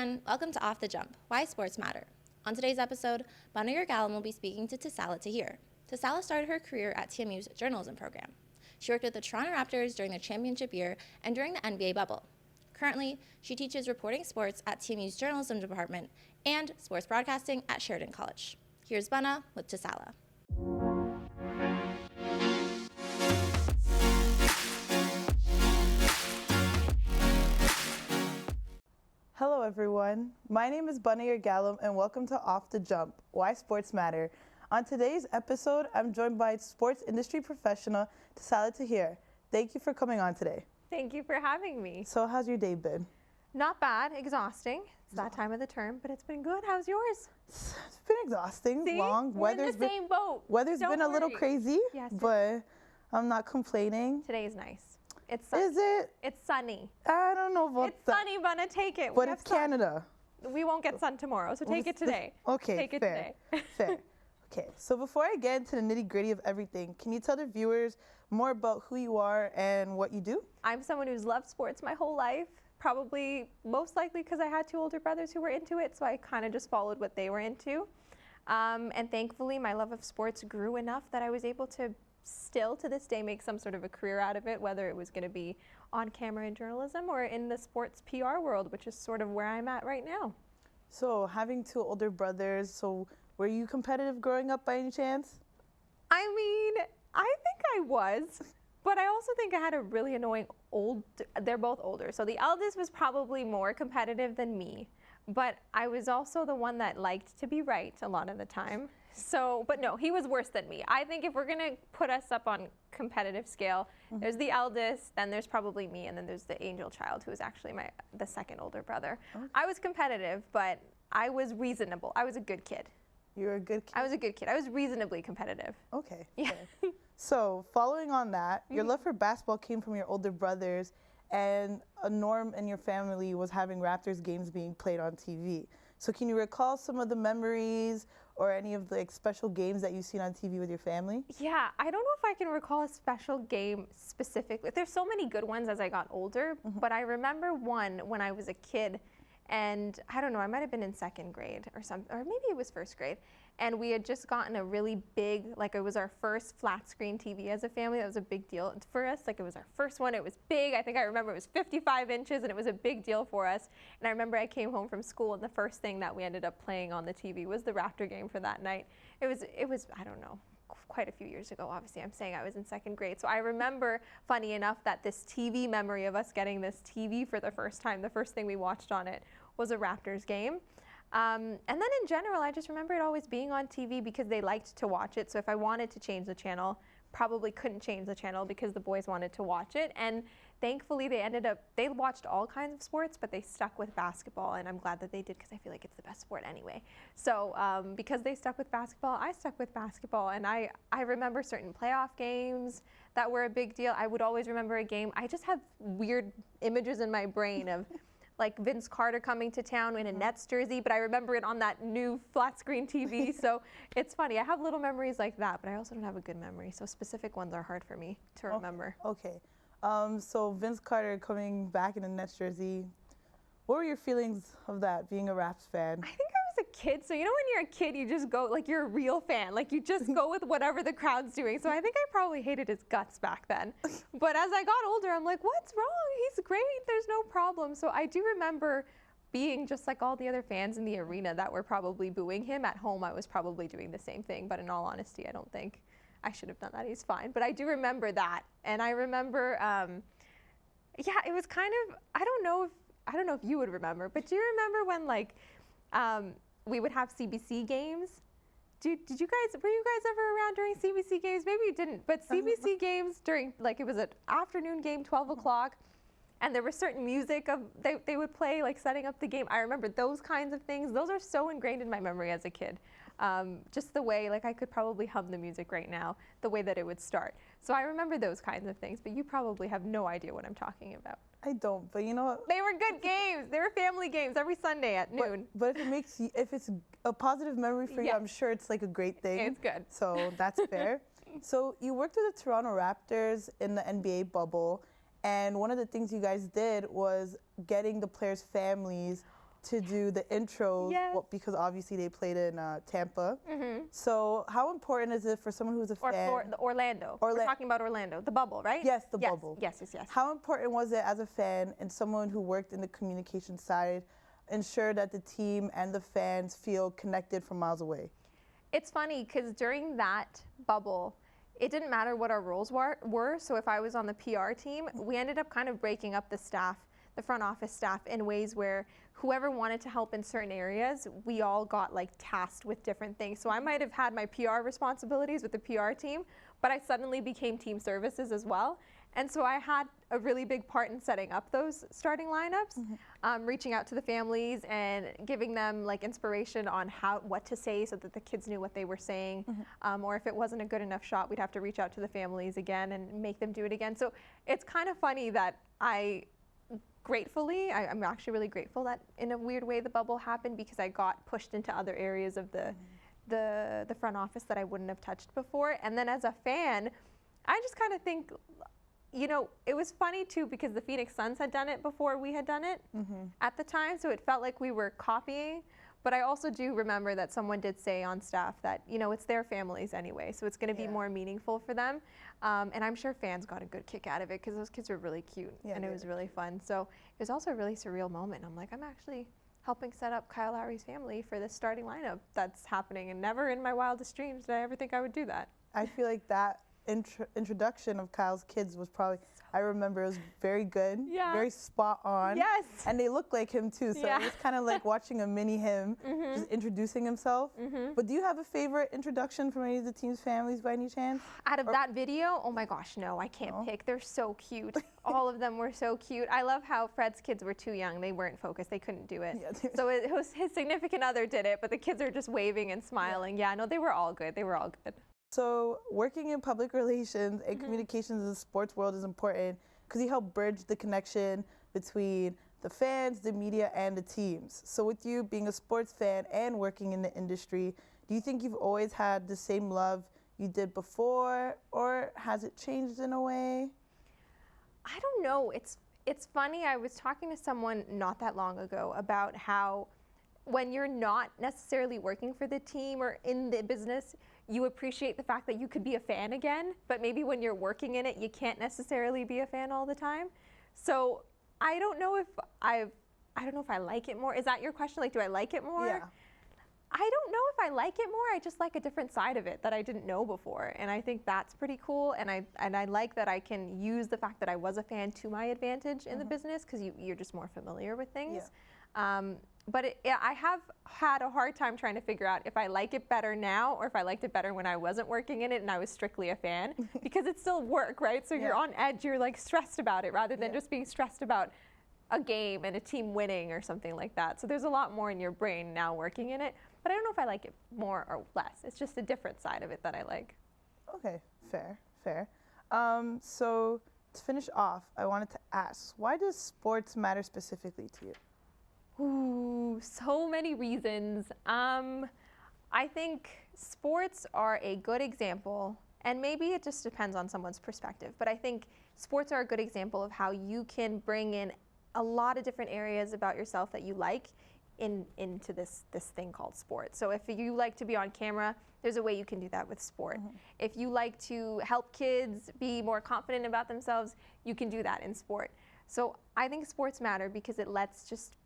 everyone, welcome to Off the Jump, Why Sports Matter. On today's episode, Bana Yirgalem will be speaking to Tasala Tahir. Tasala started her career at TMU's journalism program. She worked with the Toronto Raptors during their championship year and during the NBA bubble. Currently, she teaches reporting sports at TMU's journalism department and sports broadcasting at Sheridan College. Here's Bana with Tasala. Hello everyone, my name is Bana Yirgalem and welcome to Off the Jump, Why Sports Matter. On today's episode, I'm joined by sports industry professional Tasala Tahir. Thank you for coming on today. Thank you for having me. So how's your day been? Not bad, exhausting. It's that time of the term, but it's been good. How's yours? It's been exhausting, See? long. We're in the same boat. Weather's been a little crazy, yes, but I'm not complaining. Today is nice. It's sunny. Is it? It's sunny. I don't know about It's sunny, Bana, take it. But it's Canada. We won't get sun tomorrow, so take it today. Okay, take it fair. today. Fair. Okay, so before I get into the nitty-gritty of everything, can you tell the viewers more about who you are and what you do? I'm someone who's loved sports my whole life, probably most likely because I had two older brothers who were into it, so I kind of just followed what they were into. And thankfully, my love of sports grew enough that I was able to still to this day make some sort of a career out of it, whether it was going to be on camera in journalism or in the sports PR world, which is sort of where I'm at right now. So having two older brothers, so were you competitive growing up by any chance? I mean, I think I was, but I also think I had a really annoying they're both older. So the eldest was probably more competitive than me, but I was also the one that liked to be right a lot of the time. So, but no, he was worse than me. I think if we're gonna put us up on competitive scale, there's the eldest, then there's probably me, and then there's the angel child, who is actually the second older brother. Okay. I was competitive, but I was reasonable. I was a good kid. You were a good kid? I was a good kid. I was reasonably competitive. Okay. Yeah. So, following on that, your love for basketball came from your older brothers, and a norm in your family was having Raptors games being played on TV. So can you recall some of the memories or any of the special games that you've seen on TV with your family? Yeah, I don't know if I can recall a special game specifically. There's so many good ones as I got older, but I remember one when I was a kid, and I don't know, I might have been in second grade or something, or maybe it was first grade. And we had just gotten a really big, like it was our first flat screen TV as a family. That was a big deal for us. Like it was our first one. It was big. I think I remember it was 55 inches and it was a big deal for us. And I remember I came home from school and the first thing that we ended up playing on the TV was the Raptor game for that night. It was I don't know, quite a few years ago. Obviously, I'm saying I was in second grade. So I remember, funny enough, that this TV memory of us getting this TV for the first time, the first thing we watched on it was a Raptors game. And then in general, I just remember it always being on TV because they liked to watch it. So if I wanted to change the channel, probably couldn't change the channel because the boys wanted to watch it. And thankfully, they watched all kinds of sports, but they stuck with basketball. And I'm glad that they did because I feel like it's the best sport anyway. So because they stuck with basketball, I stuck with basketball. And I remember certain playoff games that were a big deal. I would always remember a game. I just have weird images in my brain of like Vince Carter coming to town in a Nets jersey, but I remember it on that new flat screen TV. So it's funny. I have little memories like that, but I also don't have a good memory. So specific ones are hard for me to remember. Okay. So Vince Carter coming back in a Nets jersey. What were your feelings of that, being a Raps fan? I think I was a kid. So you know when you're a kid, you just go, like you're a real fan. Like you just go with whatever the crowd's doing. So I think I probably hated his guts back then. But as I got older, I'm like, what's wrong? He's great. There's no problem. So I do remember being just like all the other fans in the arena that were probably booing him. At home, I was probably doing the same thing. But in all honesty, I don't think I should have done that. He's fine. But I do remember that. And I remember, yeah, it was kind of, I don't know if you would remember, but do you remember when like we would have CBC games? Were you guys ever around during CBC games? Maybe you didn't, but CBC games during, like it was an afternoon game, 12 o'clock, and there was certain music they would play, like setting up the game. I remember those kinds of things. Those are so ingrained in my memory as a kid. Just the way, like I could probably hum the music right now, the way that it would start. So I remember those kinds of things, but you probably have no idea what I'm talking about. I don't, but you know what? They were good games. They were family games every Sunday at noon. But if it's a positive memory for you, I'm sure it's like a great thing. It's good. So that's fair. So you worked with the Toronto Raptors in the NBA bubble, and one of the things you guys did was getting the players' families to do the intros, Yes. because obviously they played in Tampa. So how important is it for someone who's a Or fan? for the Orlando. We're talking about Orlando, the bubble, right? Yes, the bubble. Yes. How important was it as a fan and someone who worked in the communication side, ensure that the team and the fans feel connected from miles away? It's funny because during that bubble, it didn't matter what our roles were. So if I was on the PR team, we ended up kind of breaking up the staff, the front office staff, in ways where whoever wanted to help in certain areas, we all got like tasked with different things. So I might have had my PR responsibilities with the PR team, but I suddenly became team services as well. And so I had a really big part in setting up those starting lineups, reaching out to the families and giving them like inspiration on what to say so that the kids knew what they were saying. Or if it wasn't a good enough shot, we'd have to reach out to the families again and make them do it again. So it's kind of funny that I'm actually really grateful that in a weird way the bubble happened, because I got pushed into other areas of the front office that I wouldn't have touched before. And then as a fan, I just kind of think, you know, it was funny too because the Phoenix Suns had done it before we had done it at the time, so it felt like we were copying. But I also do remember that someone did say on staff that, you know, it's their families anyway, so it's going to be more meaningful for them. And I'm sure fans got a good kick out of it because those kids were really cute and it was really fun. So it was also a really surreal moment. I'm like, I'm actually helping set up Kyle Lowry's family for this starting lineup that's happening, and never in my wildest dreams did I ever think I would do that. I feel like that introduction of Kyle's kids was probably, I remember it was very good, very spot on. Yes. And they look like him too, so it was kind of like watching a mini him just introducing himself. But do you have a favorite introduction from any of the team's families by any chance? Out of that video, oh my gosh, no, I can't pick. They're so cute. All of them were so cute. I love how Fred's kids were too young. They weren't focused. They couldn't do it. So it was his significant other did it, but the kids are just waving and smiling. Yeah, no, they were all good. They were all good. So working in public relations and communications in the sports world is important because you help bridge the connection between the fans, the media, and the teams. So with you being a sports fan and working in the industry, do you think you've always had the same love you did before, or has it changed in a way? I don't know. It's funny. I was talking to someone not that long ago about how when you're not necessarily working for the team or in the business, you appreciate the fact that you could be a fan again, but maybe when you're working in it, you can't necessarily be a fan all the time. So I don't know if I like it more. Is that your question? Like, do I like it more? Yeah. I don't know if I like it more. I just like a different side of it that I didn't know before, and I think that's pretty cool. And I like that I can use the fact that I was a fan to my advantage in the business, because you're just more familiar with things. But I have had a hard time trying to figure out if I like it better now or if I liked it better when I wasn't working in it and I was strictly a fan, because it's still work, right? So you're on edge, you're like stressed about it rather than just being stressed about a game and a team winning or something like that. So there's a lot more in your brain now working in it, but I don't know if I like it more or less. It's just a different side of it that I like. Okay, fair. So to finish off, I wanted to ask, why does sports matter specifically to you? Ooh, so many reasons. I think sports are a good example, and maybe it just depends on someone's perspective, but I think sports are a good example of how you can bring in a lot of different areas about yourself that you like into this thing called sport. So if you like to be on camera, there's a way you can do that with sport. If you like to help kids be more confident about themselves, you can do that in sport. So I think sports matter because it lets just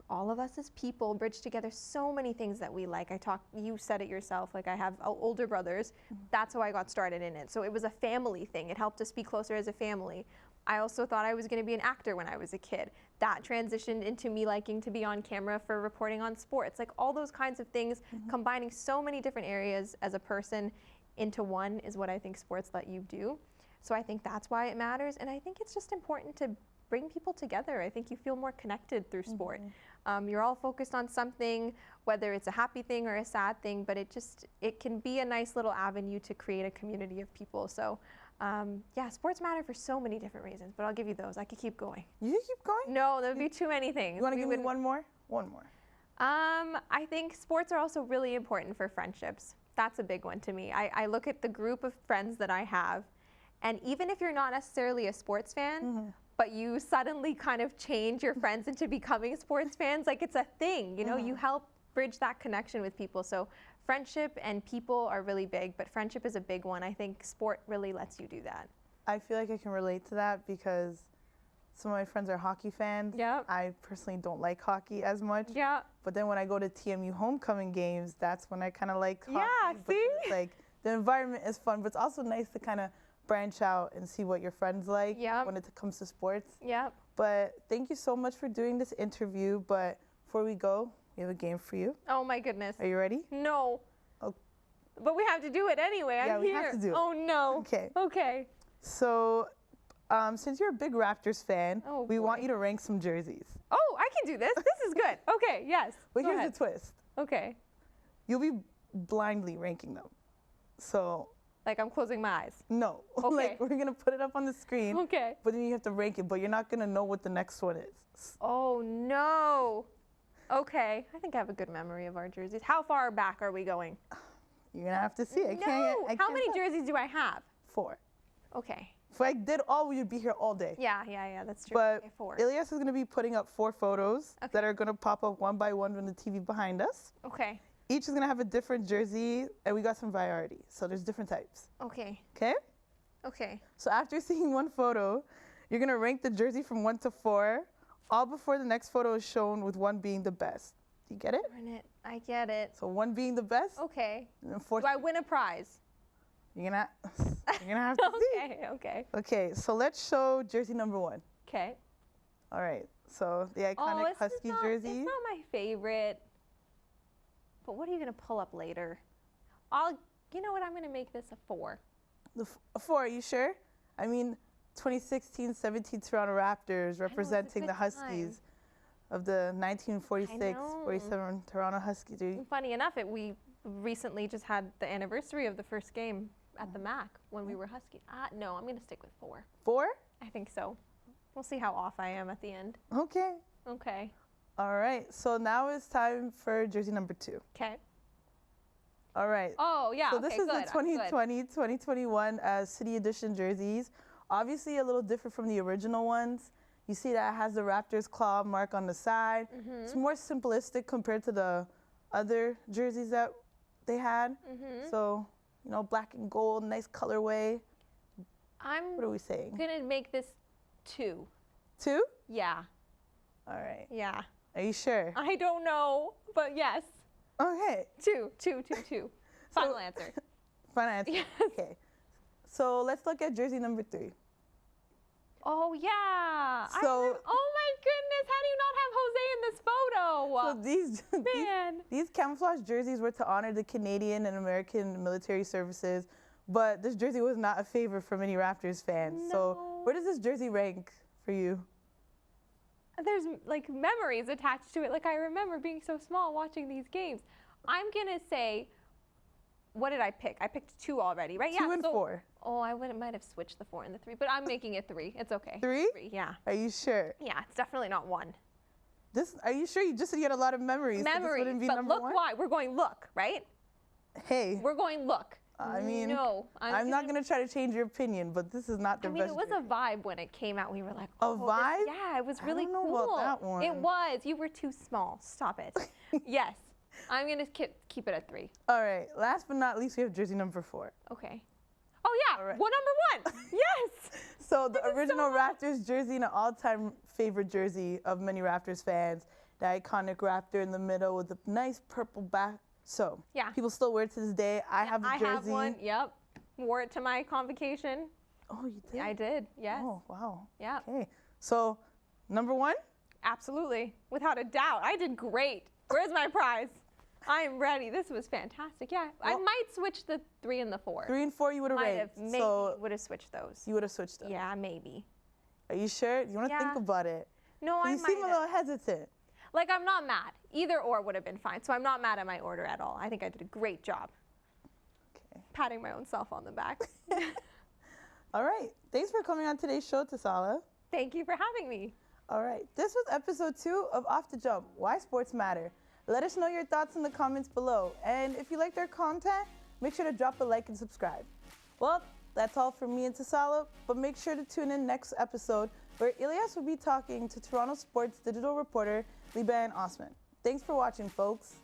all of us as people bridge together so many things that we like. You said it yourself, like I have older brothers. That's how I got started in it. So it was a family thing. It helped us be closer as a family. I also thought I was going to be an actor when I was a kid. That transitioned into me liking to be on camera for reporting on sports. Like all those kinds of things, combining so many different areas as a person into one is what I think sports let you do. So I think that's why it matters. And I think it's just important to bring people together. I think you feel more connected through sport. You're all focused on something, whether it's a happy thing or a sad thing, but it can be a nice little avenue to create a community of people. So yeah, sports matter for so many different reasons, but I'll give you those. I could keep going. You can keep going? No, there would be too many things. You want to give me one more? One more. I think sports are also really important for friendships. That's a big one to me. I look at the group of friends that I have, and even if you're not necessarily a sports fan, but you suddenly kind of change your friends into becoming sports fans. Like it's a thing, you know, you help bridge that connection with people. So friendship and people are really big, but friendship is a big one. I think sport really lets you do that. I feel like I can relate to that because some of my friends are hockey fans. Yep. I personally don't like hockey as much. Yeah. But then when I go to TMU homecoming games, that's when I kind of like hockey. Yeah, But see? it's like the environment is fun, but it's also nice to kind of branch out and see what your friends like Yep. when it comes to sports. Yep. But thank you so much for doing this interview. But before we go, we have a game for you. Oh my goodness. Are you ready? No. Oh. But we have to do it anyway. Yeah, I'm we here. have to do it. Oh no. Okay. Okay. So since you're a big Raptors fan, Oh, we want boy. you to rank some jerseys. Oh, I can do this. This is good. Okay, yes. But Go here's ahead. the twist. Okay. You'll be blindly ranking them. So Like I'm closing my eyes. no, Okay. like we're gonna put it up on the screen, Okay. but then you have to rank it, but you're not gonna know what the next one is. Oh no. Okay. I think I have a good memory of our jerseys. How far back are we going? You're gonna have to see. I no. can't. How many jerseys do I have? 4. Okay. If I did all, we would be here all day. Yeah, that's true. But Okay, 4. Ilyas is gonna be putting up 4 photos Okay. that are gonna pop up one by one on the TV behind us. Okay. Each is gonna have a different jersey, and we got some variety. So there's different types. Okay. Okay? Okay. So after seeing one photo, you're gonna rank the jersey from 1 to 4, all before the next photo is shown, with 1 being the best. Do you get it? Darn it. I get it. So 1 being the best, Okay. and then 4. Do I win a prize? You're gonna have to see. Okay. Okay. Okay, so let's show jersey number 1. Okay. All right. So the iconic Oh, it's Husky not, jersey. It's not my favorite. But what are you gonna pull up later? You know what? I'm gonna make this a 4. A 4. Are you sure? I mean, 2016-17 Toronto Raptors representing good the Huskies of the 1946-47 Toronto Huskies. Funny enough, we recently just had the anniversary of the first game at the MAC when we were Husky. No, I'm gonna stick with 4. 4? I think so. We'll see how off I am at the end. Okay. Okay. All right. So now it's time for jersey number 2. Okay. All right. Oh yeah. So this okay, is good. the 2020-2021 City Edition jerseys. Obviously a little different from the original ones. You see that it has the Raptors claw mark on the side. It's more simplistic compared to the other jerseys that they had. So, you know, black and gold, nice colorway. I'm What are we saying? gonna make this 2. 2? Yeah. All right. Yeah. Are you sure? I don't know, but yes. Okay. 2. Final answer. Final answer. Yes. Okay. So let's look at jersey number 3. Oh yeah. So- oh my goodness, how do you not have Jose in this photo? So Man. these camouflage jerseys were to honor the Canadian and American military services, but this jersey was not a favorite for many Raptors fans. So No. where does this jersey rank for you? There's like memories attached to it. Like I remember being so small watching these games. I'm gonna say, what did I pick? I picked 2 already, right? 2 and so- 4. Oh, might have switched the 4 and the 3, but I'm making it 3. It's okay. 3? 3, yeah. Are you sure? Yeah, it's definitely not 1. Are you sure? You just said you had a lot of memories. So this Memories, wouldn't be but number look 1? why. We're going look, right? Hey, We're going look. I mean, no. I'm not going to try to change your opinion, but this is not the I mean, best it was jersey. a vibe when it came out. We were like, A oh, this- vibe? yeah, it was I really don't know cool. about that one. It was. You were too small. Stop it. Yes. I'm going to keep it at 3. All right. Last but not least, we have jersey number 4. Okay. Oh, yeah. All right. Number 1. Yes. So the This is so original fun. Raptors jersey, and an all-time favorite jersey of many Raptors fans, the iconic Raptor in the middle with a nice purple back. So Yeah. people still wear it to this day. I have the I jersey. have one. Yep. Wore it to my convocation. Oh, you did? I did. Yes. Oh, wow. Yeah. Okay. So number 1? Absolutely. Without a doubt. I did great. Where's my prize? I am ready. This was fantastic. Yeah. I Well- might switch the 3 and the 4. 3 and 4 you would have Might ranked. have. Maybe So would have switched those. you would have switched them. Yeah, maybe. Are you sure? You want to think Yeah. about it? No, I You might seem a have. little hesitant. Like, I'm not mad. Either or would have been fine. So I'm not mad at my order at all. I think I did a great job. Okay. Patting my own self on the back. All right. Thanks for coming on today's show, Tasala. Thank you for having me. All right. This was episode 2 of Off the Jump, Why Sports Matter. Let us know your thoughts in the comments below. And if you liked our content, make sure to drop a like and subscribe. Well, that's all from me and Tasala, but make sure to tune in next episode where Ilyas will be talking to Toronto sports digital reporter Liban Osman. Thanks for watching, folks.